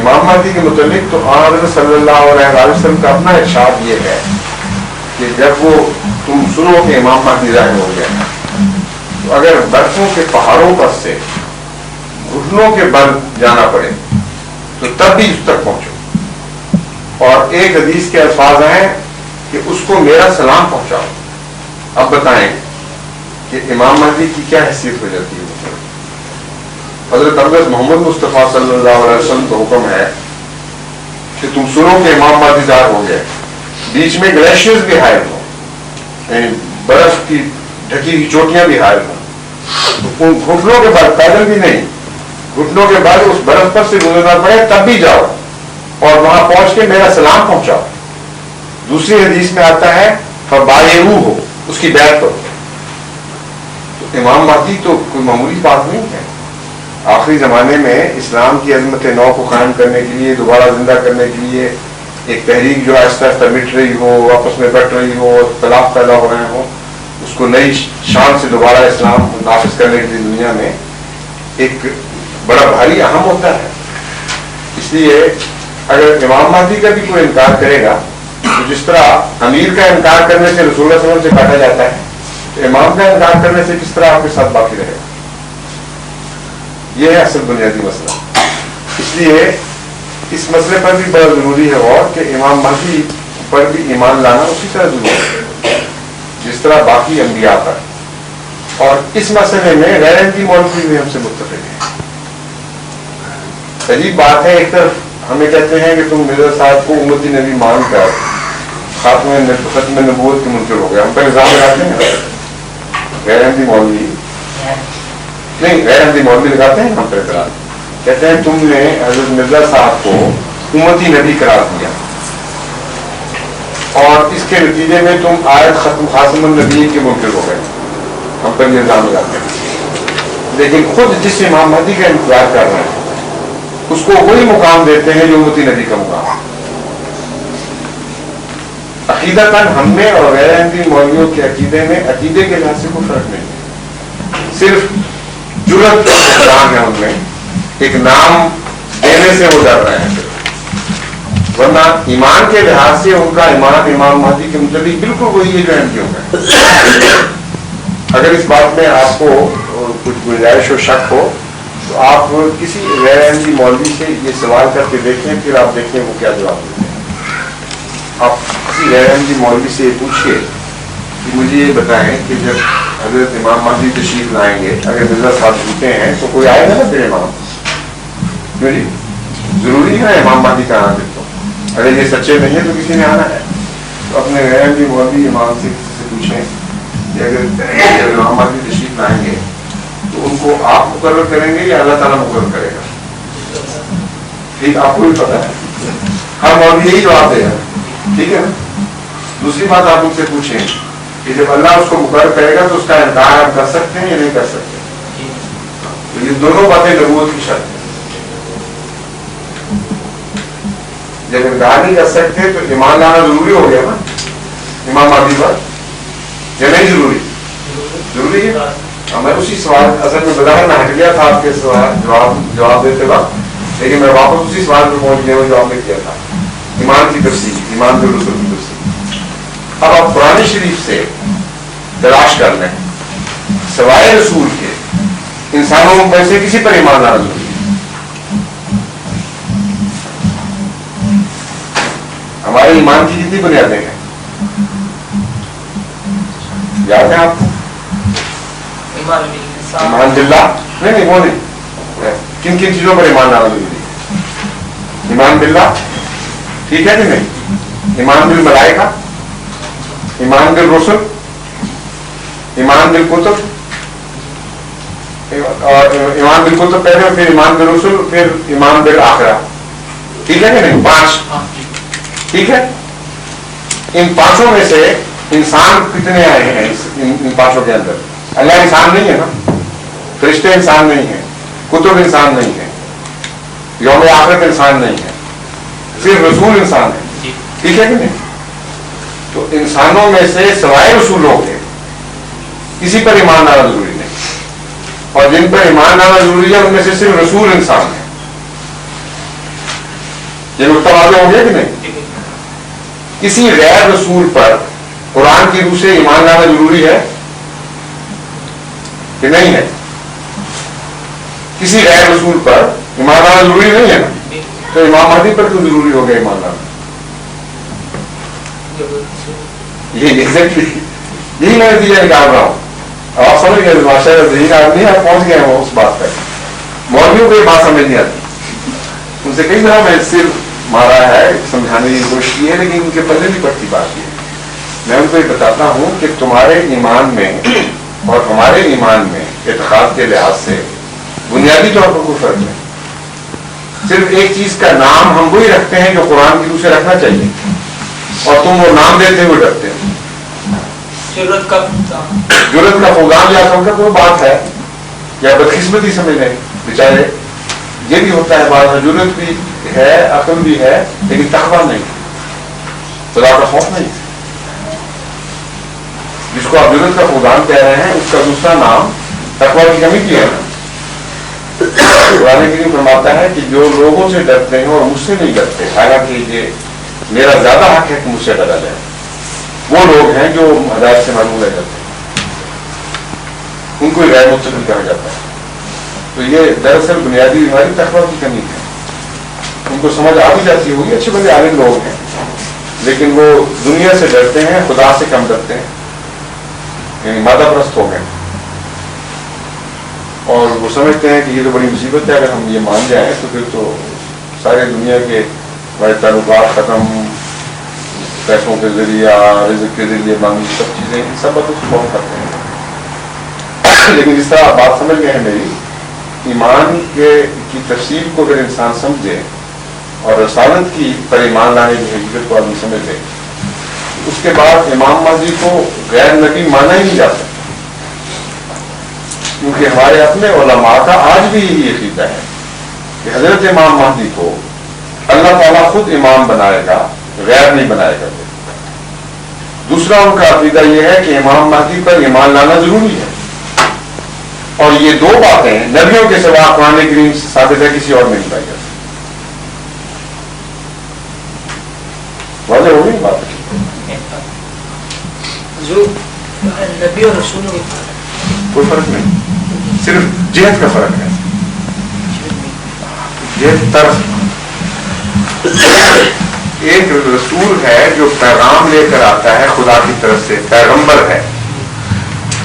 امام مہدی کے متعلق تو حضرت صلی اللہ علیہ وسلم کا اپنا ارشاد یہ ہے کہ جب وہ تم سنو کہ امام مہدی ظاہر ہو گیا تو اگر برفوں کے پہاڑوں پر سے گھٹنوں کے بل جانا پڑے تو تب بھی اس تک پہنچو. اور ایک حدیث کے الفاظ ہیں کہ اس کو میرا سلام پہنچاؤ. اب بتائیں کہ امام مہدی کی کیا حیثیت ہو جاتی ہے. حضرت عبد محمد مصطفیٰ صلی اللہ علیہ وسلم کا حکم ہے کہ تم سنو کہ امام مہدی ظاہر ہو گیا. بیچ میں گلیشیئرز بھی حائل ہوں, یعنی برف کی ڈھکی ہوئی چوٹیاں بھی حائل ہوں, ان گھٹنوں کے بعد پیدل بھی نہیں, گھٹنوں کے بعد اس برف پر سے گزرنا پڑے تب بھی جاؤ اور وہاں پہنچ کے میرا سلام پہنچاؤ. دوسری حدیث میں آتا ہے فبایعوہ ہو, اس کی بیعت کرو. تو امام مہدی تو کوئی معمولی بات نہیں ہے. آخری زمانے میں اسلام کی عظمت نو کو قائم کرنے کے لیے, دوبارہ زندہ کرنے کے لیے ایک تحریک جو آہستہ آہستہ مٹ رہی ہو, آپس میں بٹ رہی ہو, اختلاف پیدا ہو رہے ہوں, اس کو نئی شان سے دوبارہ اسلام نافذ کرنے کے لیے دنیا میں ایک بڑا بھاری اہم ہوتا ہے. اس لیے اگر امام مہدی کا بھی کوئی انکار کرے گا تو جس طرح امیر کا انکار کرنے سے رسول اللہ صلی اللہ علیہ وسلم سے کاٹا جاتا ہے, تو امام کا انکار کرنے سے کس طرح آپ کے ساتھ باقی رہے گا. یہ ہے اصل بنیادی مسئلہ. اس لیے اس مسئلے پر بھی بڑا ضروری ہے اور کہ امام مہدی پر بھی ایمان لانا اسی طرح ضروری ہے جس طرح باقی انبیاء پر. اور اس مسئلے میں غیر احمدی مولوی بھی ہم سے متفق ہیں. عجیب بات ہے, ایک طرف ہمیں کہتے ہیں کہ تم مرزا صاحب کو امتی نبی مان کر ختم نبوت کے منکر ہو گئے. ہم پر الزام لگاتے ہیں غیر احمدی مولوی نہیں, غیر احمدی مولوی لگاتے ہیں ہم پر اعتراض, کہتے ہیں تم نے حضرت مرزا صاحب کو امتی نبی قرار دیا اور اس کے نتیجے میں تم آیت ختم خاتم النبی کے منکر ہو گئے. ہم پر یہ الزام لگاتے ہیں. لیکن خود جس امام مہدی کا انتظار کر رہے ہیں اس کو وہی مقام دیتے ہیں جو امتی نبی کا مقام. عقیدتاً ہم میں اور غیر احمدی مولویوں کے عقیدے میں عقیدے کے لحاظ سے کوئی فرق نہیں ہے, صرف جرت نام ہے ان میں, ایک نام دینے سے وہ ڈر رہے ہیں. ورنہ ایمان کے لحاظ سے ان کا ایمان امام مہدی کے متعلق بالکل وہی ہے جو احمدیوں کا ہے. اگر اس بات میں آپ کو کچھ گنجائش و شک ہو تو آپ کسی غیر احمدی مولوی سے یہ سوال کر کے دیکھیں, پھر آپ دیکھیں وہ کیا جواب دیتے ہیں. آپ کسی غیر احمدی مولوی سے یہ پوچھیے کہ مجھے یہ بتائیں کہ جب حضرت امام مہدی تشریف لائیں گے, اگر مرزا صاحب جھوٹے ہیں تو کوئی آئے گا نا پھر امام, کیوں جی ضروری ہے امام مہدی کا آنا. پھر تو اگر یہ سچے نہیں ہیں تو کسی نے آنا ہے. تو اپنے غیر احمدی مولوی امام سے کسی سے پوچھیں کہ اگر امام مہدی تشریف لائیں گے تو ان کو آپ مقرر کریں گے یا اللہ تعالیٰ مقرر کرے گا. ٹھیک, آپ کو بھی پتا ہے, ہر مولوی یہی جواب دے گا. ٹھیک ہے نا. دوسری بات آپ ان سے پوچھیں کہ جب اللہ اس کو مقرر کرے گا تو اس کا انکار آپ کر سکتے ہیں یا نہیں کر سکتے. تو یہ دونوں باتیں نبوت کی شرط ہیں. جب انکار نہیں کر سکتے تو ایمان لانا ضروری ہو گیا نا امام مہدی پر, یا نہیں ضروری؟ ضروری ہے. میں اسی سوال اصل میں بظاہر میں ہٹ گیا تھا آپ کے سوال جواب دیتے وقت, لیکن میں واپس اسی سوال پہ پہنچ گیا, وہ جواب میں کیا تھا ایمان کی تفصیل, ایمان بالرسل کی تفصیل. اب آپ قرآن شریف سے تلاش کر لیں سوائے رسول کے انسانوں میں سے کسی پر ایمان لانا ضروری ہے. ہمارے ایمان کی کتنی بنیادیں ہیں یاد ہے آپ کو؟ ایمان باللہ نہیں, وہ نہیں. کن کن چیزوں پر ایمان لانا ضروری ہے؟ ایمان باللہ, ٹھیک ہے کہ نہیں. ایمان بالملائکہ, ایمان بالرسل, ایمان بالکتب, اور ایمان بالکتب پہلے, پھر ایمان بالرسل, پھر ایمان بالآخرہ. ٹھیک ہے کہ نہیں؟ 5. ٹھیک ہے. ان 5 میں سے انسان کتنے آئے ہیں ان 5 کے اندر؟ اللہ انسان نہیں ہے نا, فرشتے انسان نہیں ہیں, کتب انسان نہیں ہے, یوم آخرت انسان نہیں ہے, صرف رسول انسان ہے. ٹھیک ہے کہ نہیں؟ تو انسانوں میں سے سوائے رسولوں کے کسی پر ایمان لانا ضروری نہیں, اور جن پر ایمان لانا ضروری ہے ان میں سے صرف رسول انسان ہے. یہ نقطہ واضح ہو گیا کہ نہیں؟ کسی غیر رسول پر قرآن کی روح سے ایمان لانا ضروری ہے کہ نہیں ہے؟ کسی غیر رسول پر ایمان لانا ضروری نہیں ہے نا؟ تو امام مہدی پر کیوں ضروری ہو گیا ایمان لانا؟ یہی میں نتیجہ نکال رہا ہوں. آپ سمجھ گئے ماشاء اللہ ذہین آدمی آپ پہنچ گئے ہیں اس بات پر. مولویوں کو یہ بات سمجھ نہیں آتی. ان سے کئی دفعہ میں صرف مارا ہے, سمجھانے کی کوشش کی ہے, لیکن ان کے پلے نہیں پڑتی بات. یہ میں ان کو یہ بتاتا ہوں کہ تمہارے ایمان میں اور ہمارے ایمان میں اعتقاد کے لحاظ سے بنیادی طور پر کوئی فرق نہیں. صرف ایک چیز کا نام ہم وہی رکھتے ہیں جو قرآن کی روح سے رکھنا چاہیے, اور تم وہ نام دیتے ہوئے ڈرتے ہو. ضرورت کا فقدان یا عقل کا کوئی بات ہے, یا بدقسمتی سمجھ لیں بیچارے. یہ بھی ہوتا ہے بعض, ضرورت بھی ہے, عقل بھی ہے, لیکن تقویٰ نہیں, خدا کا خوف نہیں. جس کو آپ ضرورت کا فقدان کہہ رہے ہیں اس کا دوسرا نام تقویٰ کی کمی کی ہے. قرآن کریم فرماتا ہے کہ جو لوگوں سے ڈرتے ہیں اور مجھ سے نہیں ڈرتے, حالانکہ یہ میرا زیادہ حق ہے کہ مجھ سے ڈرا جائے, وہ لوگ ہیں جو ہدایت سے محروم رہ جاتے ہیں, ان کو غیر مستقل کہا جاتا ہے. تو یہ دراصل بنیادی بیماری تقویٰ کی کمی ہے. ان کو سمجھ آ بھی جاتی ہوگی, اچھے بڑے عالم لوگ ہیں, لیکن وہ دنیا سے ڈرتے ہیں, خدا سے کم ڈرتے ہیں, یعنی مادہ پرست ہو گئے. اور وہ سمجھتے ہیں کہ یہ تو بڑی مصیبت ہے, اگر ہم یہ مان جائیں تو پھر تو سارے دنیا کے ہمارے تعلقات ختم, پیسوں کے ذریعہ, رزق کے ذریعے مانگی سب چیزیں, سب بات بہت کرتے ہیں. لیکن جس طرح آپ بات سمجھ گئے ہیں میری, ایمان کی تفصیل کو اگر انسان سمجھے اور رسالت کی پر ایمان لانے کی حقیقت کو آدمی سمجھ لے, اس کے بعد امام مہدی کو غیر نبی مانا ہی نہیں جا سکتا. کیونکہ ہمارے اپنے علماء کا آج بھی یہی عقیدہ ہے کہ حضرت امام مہدی کو اللہ تعالیٰ خود امام بنائے گا, غیر نہیں بنائے گا. دوسرا ان کا عقیدہ یہ ہے کہ امام مہدی پر ایمان لانا ضروری ہے, اور یہ دو باتیں نبیوں کے سوا قرآن کریم سے ثابت ہے, کسی اور میں نہیں پائی جاتی. واضح ہو گئی بات؟ جو نبی اور رسول میں کوئی فرق نہیں, صرف جہت کا فرق ہے, جہت طرف. ایک رسول ہے جو پیغام لے کر آتا ہے خدا کی طرف سے, پیغمبر ہے,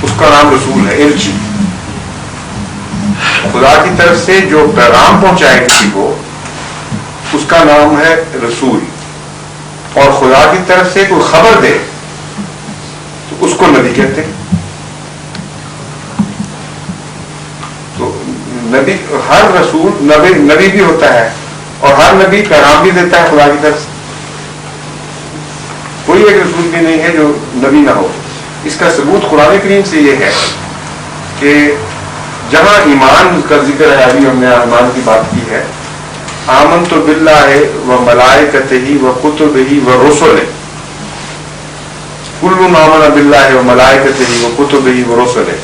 اس کا نام رسول ہے, ارچی. خدا کی طرف سے جو پیغام پہنچائے کسی کو اس کا نام ہے رسول, اور خدا کی طرف سے کوئی خبر دے تو اس کو نبی کہتے ہیں. تو نبی, ہر رسول نبی بھی ہوتا ہے, اور ہر نبی پیغام بھی دیتا ہے خدا کی طرف سے. کوئی ایک رسول بھی نہیں ہے جو نبی نہ ہو. اس کا ثبوت قرآن کریم سے یہ ہے کہ جہاں ایمان کا ذکر ہے, ابھی ہم نے ایمان کی بات کی ہے, آمنت باللہ و ملائکتہ و کتبہ و رسلہ, کل آمن باللہ و ملائکتہ و کتبہ و رسلہ.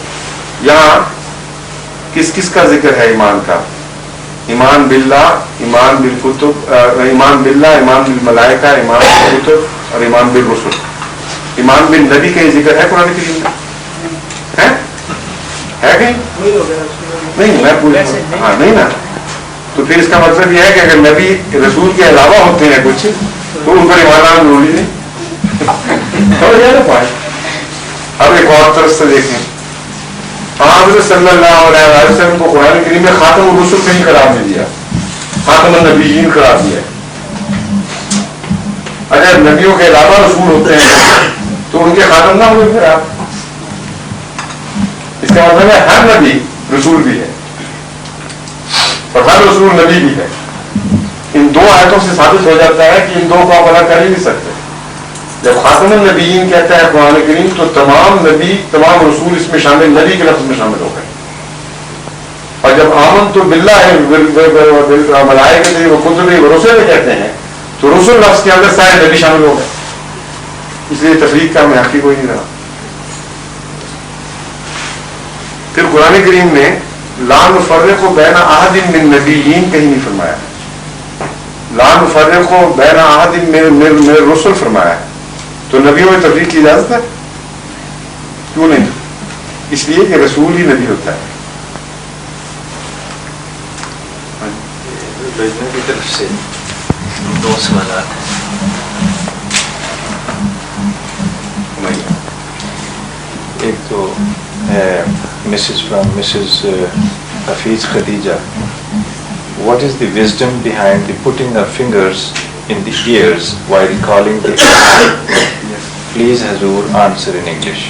یہاں کس کس کا ذکر ہے ایمان کا؟ ایمان باللہ, ایمان بالکتب, ایمان باللہ, ایمان بالملائکہ, ایمان بالکتب اور ایمان بالرسل. ایمان بالنبی کا یہ ذکر ہے قرآن کریم میں ہے کہیں نہیں؟ میں پوچھ, ہاں نہیں نا. تو پھر اس کا مطلب یہ ہے کہ اگر نبی رسول کے علاوہ ہوتے ہیں کچھ تو ان پر ایمان لانا ضروری نہیں. سمجھ گیا نا پوائنٹ؟ اب ایک اور طرف سے دیکھیں, حضرت صلی اللہ علیہ وسلم کو قرآن کریم میں خاتم الرسل کہیں قرار نہیں دیا, خاتم النبیین قرار دیا. اگر نبیوں کے علاوہ رسول ہوتے ہیں تو ان کے خاتم نہ ہوئے پھر آپ. اس کا مطلب ہے ہر نبی رسول بھی ہے اور ہر رسول نبی بھی ہے. ان دو آیتوں سے ثابت ہو جاتا ہے کہ ان دو کو آپ الگ کر ہی نہیں سکتے. جب خاتم النبیین کہتا ہے قرآن کریم تو تمام نبی, تمام رسول اس میں شامل, نبی کے لفظ میں شامل ہو گئے. اور جب آمن تو باللہ ملائکتہ و کتبہ و رسلہ کہتے ہیں تو رسول لفظ کے اندر سارے نبی شامل ہو گئے. اس لیے تفریق کا میں حقیقی کوئی نہیں رہا. پھر قرآن کریم نے لا نفرق بین احد من نبیین کہیں نہیں فرمایا. لا نفرق بین احد من الرسل فرمایا ہے, تو نبیوں میں تفریق کی اجازت ہے؟ کیوں نہیں؟ اس لیے کہ رسول ہی نبی ہوتا ہے. لجنہ کی طرف سے 2 سوالات ہیں. ایک تو ہے Mrs Hafeez Khadija. What is the wisdom behind the putting our fingers in the ears while calling the Please Hazur answer in English.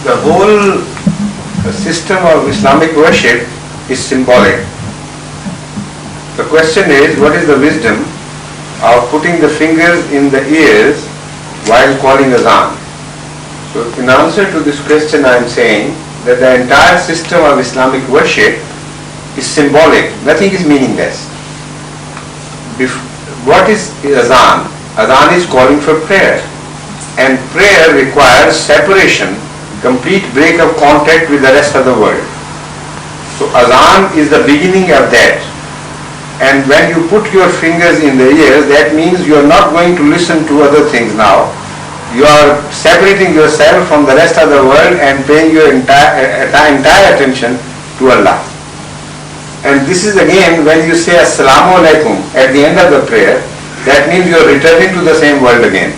The whole system of Islamic worship is symbolic. The question is, what is the wisdom of putting the fingers in the ears while calling azan? So in answer to this question I am saying that the entire system of Islamic worship is symbolic. Nothing is meaningless. What is azan? Azan is calling for prayer, and prayer requires separation, complete break of contact with the rest of the world. So azan is the beginning of that. And when you put your fingers in the ears, that means you are not going to listen to other things now. You are separating yourself from the rest of the world and paying your entire attention to Allah. And this is again when you say Assalamu alaikum at the end of the prayer, that means you are returning to the same world again.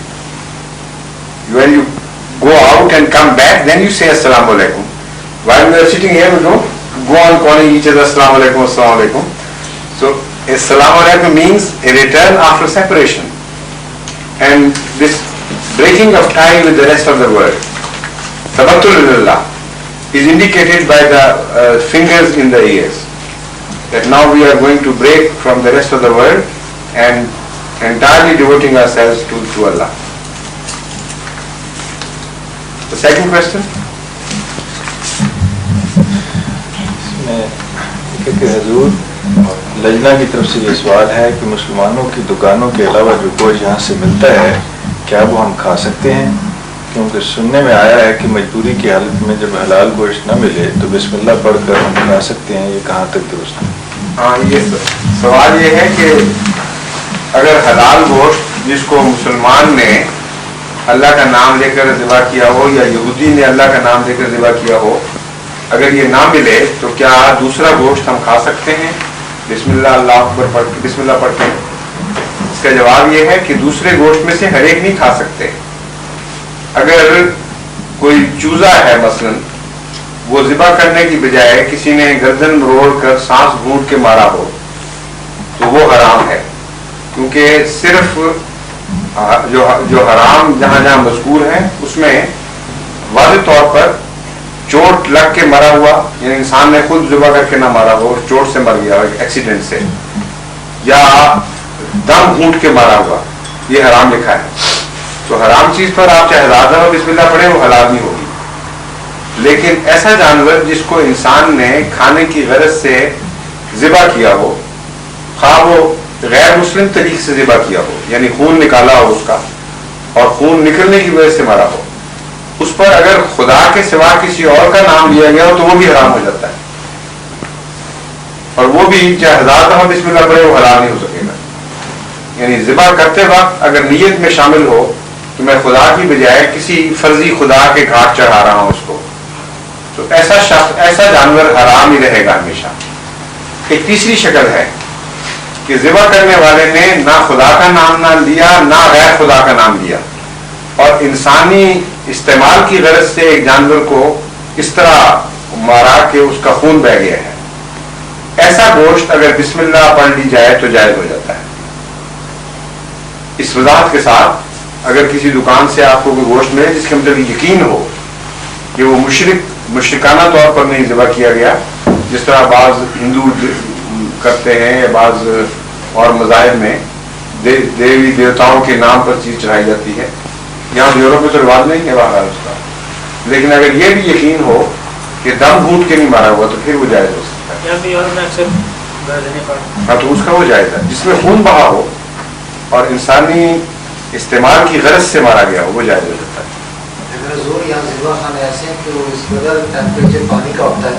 When you go out and come back, then you say Assalamu alaikum. While we are sitting here, we don't go on calling each other Assalamu alaikum, Assalamu alaikum. So Assalamu alaikum means a return after separation. And this breaking of tie with the rest of the world, tabattul lillah, is indicated by the fingers in the ears. That now we are going to break from the rest of the world and entirely devoting ourselves to Allah. The second question? حضور لجنہ کی طرف سے یہ سوال ہے کہ مسلمانوں کی دکانوں کے علاوہ جو گوشت یہاں سے ملتا ہے کیا وہ ہم کھا سکتے ہیں؟ کیونکہ سننے میں آیا ہے کہ مجبوری کی حالت میں جب حلال گوشت نہ ملے تو بسم اللہ پڑھ کر ہم کھا سکتے ہیں. یہ کہاں تک درست ہے؟ ہاں, یہ سوال یہ ہے کہ اگر حلال گوشت جس کو مسلمان نے اللہ کا نام لے کر ذبح کیا ہو یا یہودی نے اللہ کا نام لے کر ذبح کیا ہو, اگر یہ نہ ملے تو کیا دوسرا گوشت ہم کھا سکتے ہیں بسم اللہ اللہ اکبر پڑھ کے, بسم اللہ پڑھ کے؟ اس کا جواب یہ ہے کہ دوسرے گوشت میں سے ہر ایک نہیں کھا سکتے. اگر کوئی چوزا ہے مثلا, وہ ذبح کرنے کی بجائے کسی نے گردن روڑ کر سانس گھونٹ کے مارا ہو تو وہ حرام ہے, کیونکہ صرف جو حرام جہاں جہاں مذکور ہے اس میں واضح طور پر چوٹ لگ کے مرا ہوا, یعنی انسان نے خود ذبح کر کے نہ مارا ہو, چوٹ سے مر گیا ہو ایکسیڈنٹ سے, یا دم گھونٹ کے مارا ہوا, یہ حرام لکھا ہے. تو حرام چیز پر آپ چاہے ہزار دفعہ بسم اللہ پڑھیں وہ حلال نہیں ہوگی. لیکن ایسا جانور جس کو انسان نے کھانے کی غرض سے ذبح کیا ہو, خواہ وہ غیر مسلم طریقے سے ذبح کیا ہو, یعنی خون نکالا ہو اس کا اور خون نکلنے کی وجہ سے مارا ہو, اس پر اگر خدا کے سوا کسی اور کا نام لیا گیا ہو تو وہ بھی حرام ہو جاتا ہے. اور وہ بھی چاہے ہزار دفعہ بسم اللہ پڑھے وہ حلال نہیں ہو سکے گا. یعنی ذبح کرتے وقت اگر نیت میں شامل ہو کہ میں خدا کی بجائے کسی فرضی خدا کے گھاٹ چڑھا رہا ہوں اس کو, تو ایسا شخص, ایسا جانور حرام ہی رہے گا ہمیشہ. ایک تیسری شکل ہے کہ ذبح کرنے والے نے نہ خدا کا نام نہ لیا نہ غیر خدا کا نام لیا, اور انسانی استعمال کی غرض سے ایک جانور کو اس طرح مارا کہ اس کا خون بہہ گیا ہے. ایسا گوشت اگر بسم اللہ پڑھ لی جائے تو جائز ہو جاتا ہے. اس وضاحت کے ساتھ اگر کسی دکان سے آپ کو کوئی گوشت ملے جس کے مطلب یقین ہو کہ وہ مشرکانہ طور پر نہیں ذبح کیا گیا, جس طرح بعض ہندو کرتے ہیں یا بعض اور مذاہب میں دیوی دیوتاؤں کے نام پر چیز چڑھائی جاتی ہے, یہاں یورپ میں تو رواج نہیں ہے باہر اس کا, لیکن اگر یہ بھی یقین ہو کہ دم گھونٹ کے نہیں مارا ہوا تو پھر وہ جائز ہو سکتا ہے. ہاں, تو اس کا وہ جائز ہے جس میں خون بہا ہو اور انسانی استعمال کی غرض سے مارا گیا ہو, وہ جائز ہو جاتا ہے. اگر زور یہاں ذبح خانے ایسے ہیں کہ وہ اس قدر ٹیمپریچر پانی کا ہوتا ہے,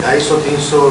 250-300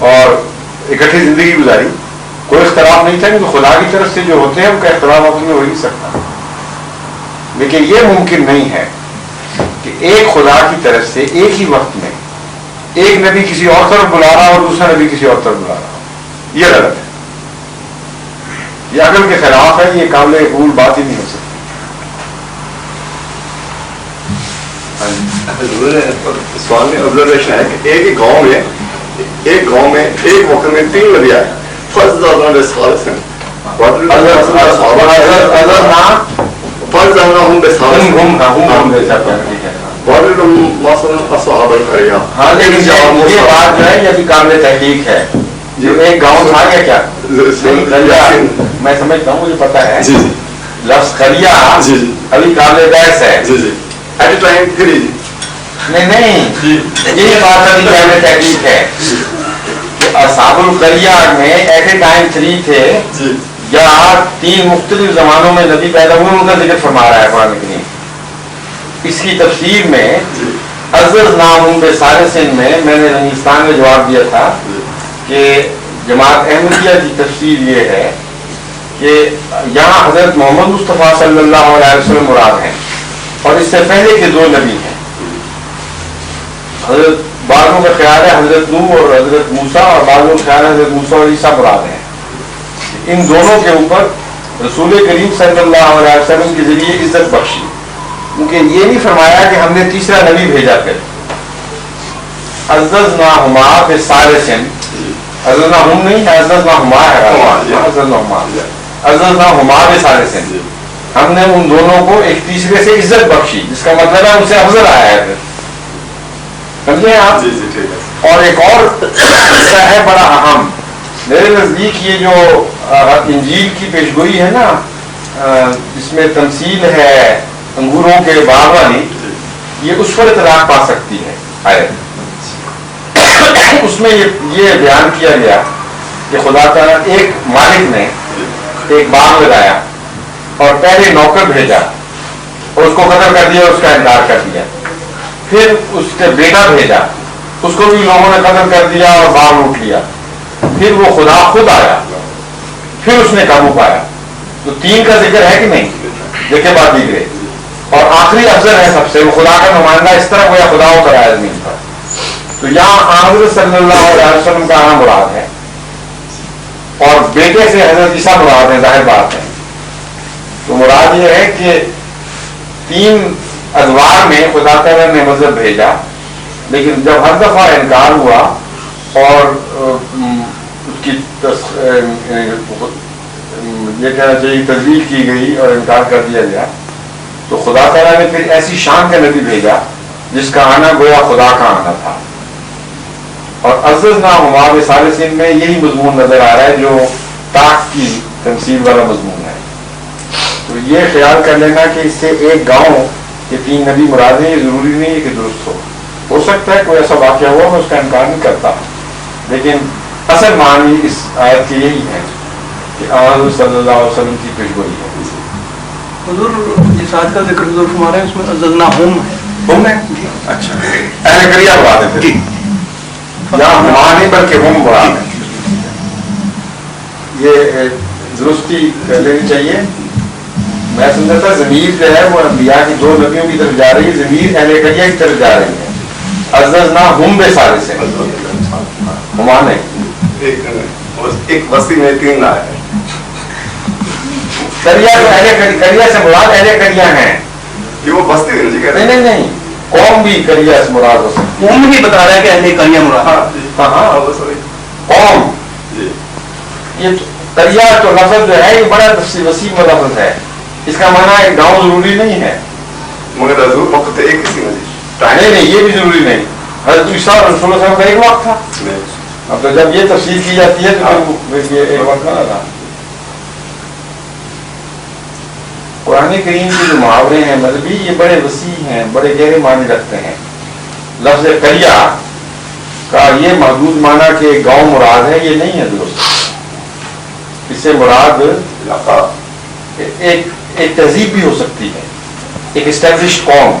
اور اکٹھی زندگی گزاری، کوئی اختلاف نہیں تھا، کیونکہ خدا کی طرف سے جو ہوتے ہیں ان کا اختلاف آپ میں ہو ہی سکتا. لیکن یہ ممکن نہیں ہے کہ ایک خدا کی طرف سے ایک ہی وقت میں ایک نبی کسی اور طرف بلا رہا اور دوسرا نبی کسی اور طرف بلا رہا. یہ غلط ہے، یہ عقل کے خلاف ہے، یہ قابل قبول بات ہی نہیں ہو سکتی. سوال میں آبزرویشن ہے کہ ایک ہی گاؤں میں ایک وقت میں 3 نبی آئے. فرض ہاں لیکن یہ بات جو ہے یہ بھی قابل تحقیق ہے. جو ایک گاؤں تھا یا کیا میں سمجھتا ہوں، مجھے پتا ہے لفظ قریہ ابھی قابل بحث ہے. نہیں یہی بات ابھی قابل تحقیق ہے کہ اصحاب القریہ میں ایٹ اے ٹائم 3 تھے یا 3 مختلف زمانوں میں نبی پیدا ہوئے، ان کا ذکر فرما رہا ہے قرآن کریم. اس کی تفسیر میں عزز نام بثالث میں نے ہندوستان میں جواب دیا تھا کہ جماعت احمدیہ کی تفسیر یہ ہے کہ یہاں حضرت محمد مصطفیٰ صلی اللہ علیہ وسلم مراد ہیں، اور اس سے پہلے کے 2 نبی ہیں. حضرت بعضوں کا خیال ہے حضرت نوح اور حضرت موسیٰ، اور بعضوں کا خیال ہے حضرت موسیٰ اور عیسیٰ مراد ہیں. ان دونوں کے اوپر رسول کریم صلی اللہ علیہ وسلم کے ذریعے عزت بخشی، کیونکہ یہ نہیں فرمایا کہ ہم نے تیسرا نبی بھیجا پھر. عززناہما بثالث، عززناہم نہیں، عززناہما ہے، عززناہما بثالث، ہم نے ان دونوں کو ایک تیسرے سے عزت بخشی، جس کا مطلب ہے ان سے افضل آیا ہے. سمجھے آپ؟ اور ایک اور قصہ ہے بڑا اہم میرے نزدیک، یہ جو انجیل کی پیشگوئی ہے نا، جس میں تمثیل ہے انگوروں کے باغ والی، یہ اس پر اطلاق پا سکتی ہے آیت. اس میں یہ بیان کیا گیا کہ خدا تعالیٰ ایک مالک نے ایک باغ لگایا اور پہلے نوکر بھیجا اور اس کو قتل کر دیا، اس کا انکار کر دیا. پھر اس کے بیٹا بھیجا، اس کو بھی لوگوں نے قتل کر دیا اور باغ لوٹ لیا. پھر وہ خدا خود آیا، پھر اس نے قابو پایا. تو 3 کا ذکر ہے کہ نہیں؟ دیکھے بات دیکھے، اور آخری افضل ہے سب سے، وہ خدا کا نمائندہ اس طرح گویا خدا اتر آیا زمین پر. تو یہاں حضرت صلی اللہ علیہ وسلم کا آنا مراد ہے، اور بیٹے سے حضرت عیسیٰ مراد ہے، ظاہر بات ہے. تو مراد یہ ہے کہ 3 ادوار میں خدا تعالیٰ نے مذہب بھیجا، لیکن جب ہر دفعہ انکار ہوا اور اس کی یہ کہنا چاہیے تجویز کی گئی اور انکار کر دیا گیا، تو خدا تعالیٰ نے پھر ایسی شان کا نبی بھیجا جس کا آنا گویا خدا کا آنا تھا. اور عززناہما بثالث میں یہی مضمون نظر آ رہا ہے جو طاق کی تمثیل والا مضمون ہے. تو یہ خیال کر لینا کہ اس سے ایک گاؤں کے 3 نبی مراد ہیں، یہ ضروری نہیں ہے کہ درست ہو سکتا ہے کوئی ایسا واقعہ ہوا، میں اس کا انکار نہیں کرتا، لیکن اصل معنی اس آیت کے یہی ہے کہ حضور صلی اللہ علیہ وسلم کی پیشگوئی ہے. حضور جس آیت کا ذکر حضور فرما رہے ہیں اس میں عززناہم ہے. اچھا، اہل قریہ مراد ہے پھر، یہاں ہما نہیں بلکہ ہم مراد ہے. یہ درستی کر لینی چاہیے. میں سمجھتا تھا ضمیر جو ہے وہ انبیاء کی 2 نبیوں کی طرف جا رہی ہے، ضمیر اہل قریہ کی طرف جا رہی ہے. عززناہم بثالث، ہما نہیں. ایک بستی میں 3 آئے. قریہ تو قریہ سے مراد اہل قریہ ہیں. یہ وہ بستی نہیں، قوم بھی قریہ سے مراد ہو سکتی ہے. قوم ہی بتا رہا ہے کہ اہل قریہ مراد. ہاں قوم. یہ قریہ تو لفظ جو ہے یہ بڑا وسیع لفظ ہے، اس کا معنی ایک گاؤں ضروری نہیں ہے. مگر حضور وقت ایک کسی میں نہیں، یہ بھی ضروری نہیں. حضرت عیسیٰ اور رسول اللہ کا ایک وقت تھا. اب تو جب یہ تفسیر کی جاتی ہے تو یہ ایک وقت نہ تھا. قرآن کریم کے جو محاورے ہیں مذہبی یہ بڑے وسیع ہیں، بڑے گہرے معنی رکھتے ہیں. لفظ قریہ کا یہ محدود معنی کہ ایک گاؤں مراد ہے، یہ نہیں ہے درست. اس سے مراد ایک تہذیب بھی ہو سکتی ہے، ایک اسٹیبلشڈ قوم.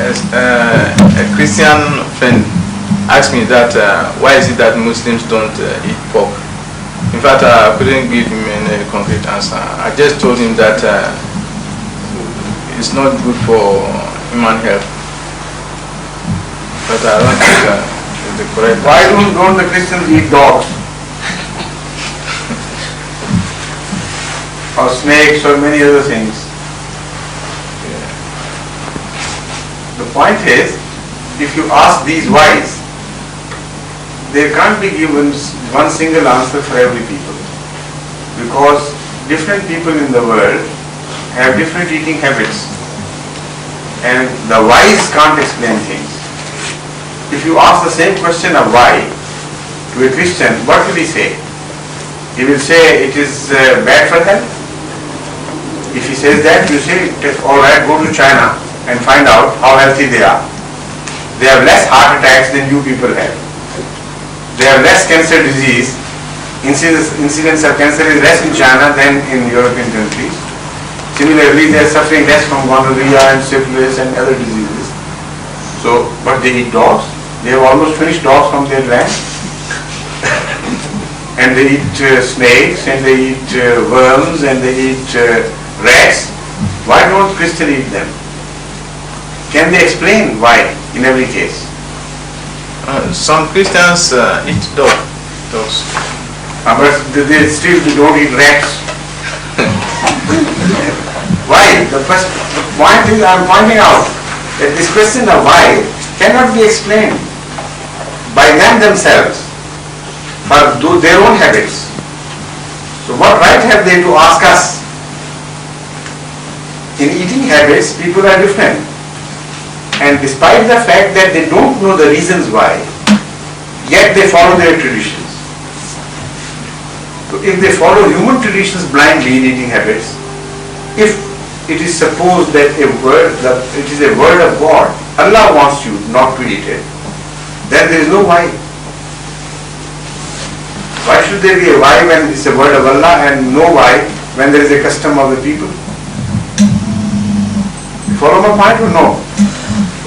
Yes, a Christian friend asked me that why is it that Muslims don't eat pork? In fact, I couldn't give him any concrete answer. I just told him that it's not good for human health. But I don't think it's the correct Why answer. don't the Christians eat dogs or snakes or many other things? The point is, if you ask these whys, there can't be given one single answer for every people, because different people in the world have different eating habits, and the whys can't explain things. If you ask the same question of why to a Christian, what will he say? He will say it is bad for them. If he says that, you say, all right, go to China and find out how healthy they are. They have less heart attacks than you people have. They have less cancer disease. Incidence of cancer is less in China than in European countries. Similarly, they are suffering less from gonorrhea and syphilis and other diseases. So, but they eat dogs. They have almost finished dogs from their land. And they eat snakes, and they eat worms, and they eat rats. Why don't Christians eat them? Can they explain why in every case? Some Christians eat dogs. But they still don't eat rats. Why? The point is, I am pointing out that this question of why cannot be explained by them themselves for their own habits. So what right have they to ask us? In eating habits, people are different. And despite the fact that they don't know the reasons why, yet they follow their traditions. So if they follow human traditions blindly in eating habits, if it is supposed that it is a word of God, Allah wants you not to eat it, then there is no why. Why should there be a why when it's a word of Allah and no why when there is a custom of the people? You follow my point or no?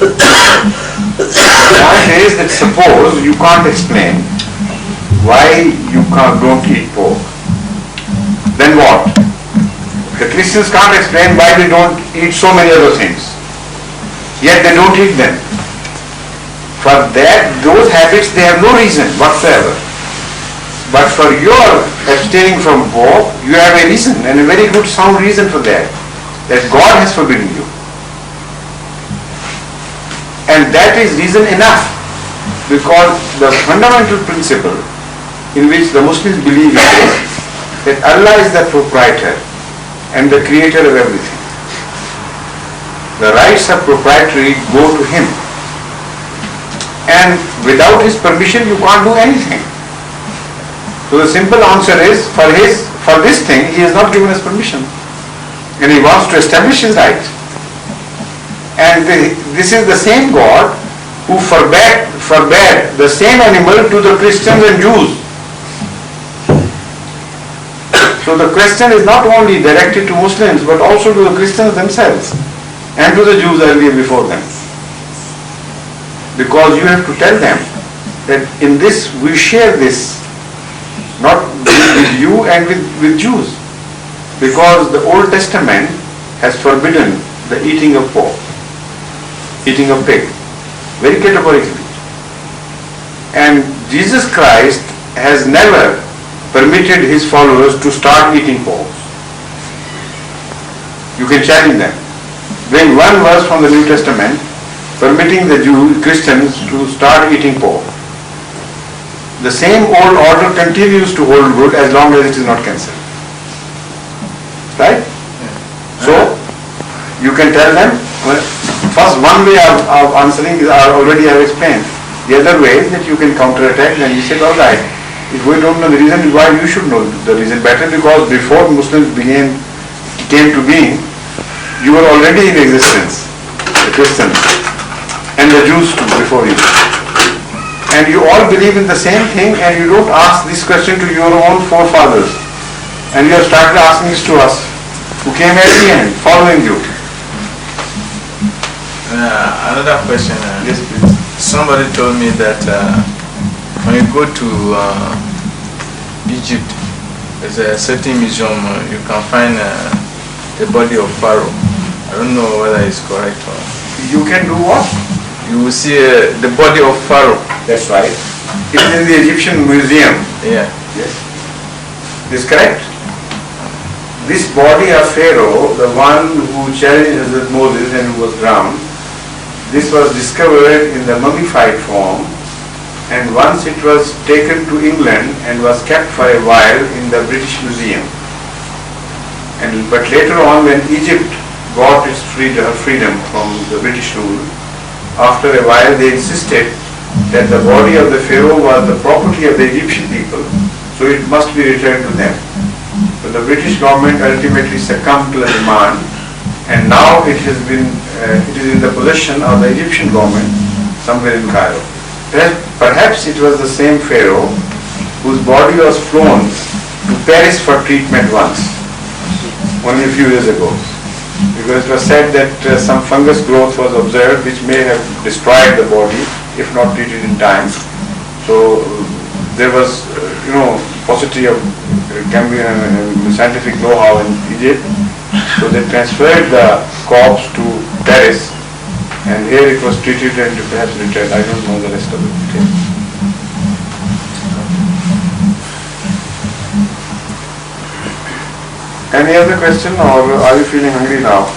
The point is that suppose you can't explain why you don't eat pork, then what? The Christians can't explain why they don't eat so many other things, yet they don't eat them. For that, those habits, they have no reason whatsoever. But for your abstaining from pork, you have a reason, and a very good sound reason for that God has forbidden you. And that is reason enough, because the fundamental principle in which the Muslims believe is that Allah is the proprietor and the creator of everything. The rights of proprietary go to Him, and without His permission you can't do anything. So the simple answer is, for this thing He has not given us permission, and He wants to establish His right. And this is the same God who forbade the same animal to the Christians and Jews. So the question is not only directed to Muslims but also to the Christians themselves and to the Jews earlier before them. Because you have to tell them that in this we share this, not with you and with Jews. Because the Old Testament has forbidden the eating of pork, eating of pig, very categorically. And Jesus Christ has never permitted His followers to start eating pork. You can challenge them. Bring one verse from the New Testament permitting the Christians to start eating pork. the same old order continues to hold good as long as it is not cancelled. Right? So, you can tell them, well, first one way of answering is I already have explained. The other way is that you can counterattack and you say, all right, if we don't know the reason, why you should know the reason better, because before Muslims came to being, you were already in existence, the Christians and the Jews too before you. And you all believe in the same thing, and you don't ask this question to your own forefathers. And you have started asking this to us, who came at the end, following you. Another question. Yes, please. Somebody told me that when you go to Egypt, there's a certain museum, you can find the body of Pharaoh. I don't know whether it's correct or... You can do what? You will see the body of Pharaoh. That's right. It is in the Egyptian museum. Yeah. Yes. This is correct. This body of Pharaoh, the one who challenged Hazrat Moses and who was drowned, this was discovered in the mummified form, and once it was taken to England and was kept for a while in the British Museum. But later on, when Egypt got its freedom from the British rule, after a while they insisted that the body of the Pharaoh was the property of the Egyptian people, so it must be returned to them. So the British government ultimately succumbed to the demand, and now it is in the possession of the Egyptian government somewhere in Cairo. Perhaps it was the same Pharaoh whose body was flown to Paris for treatment once, only a few years ago, because it was said that some fungus growth was observed which may have destroyed the body if not treated in time. So there was, paucity of scientific know-how in Egypt. So they transferred the corpse to Paris, and here it was treated and perhaps returned. I don't know the rest of the details. Any other question, or are you feeling hungry now?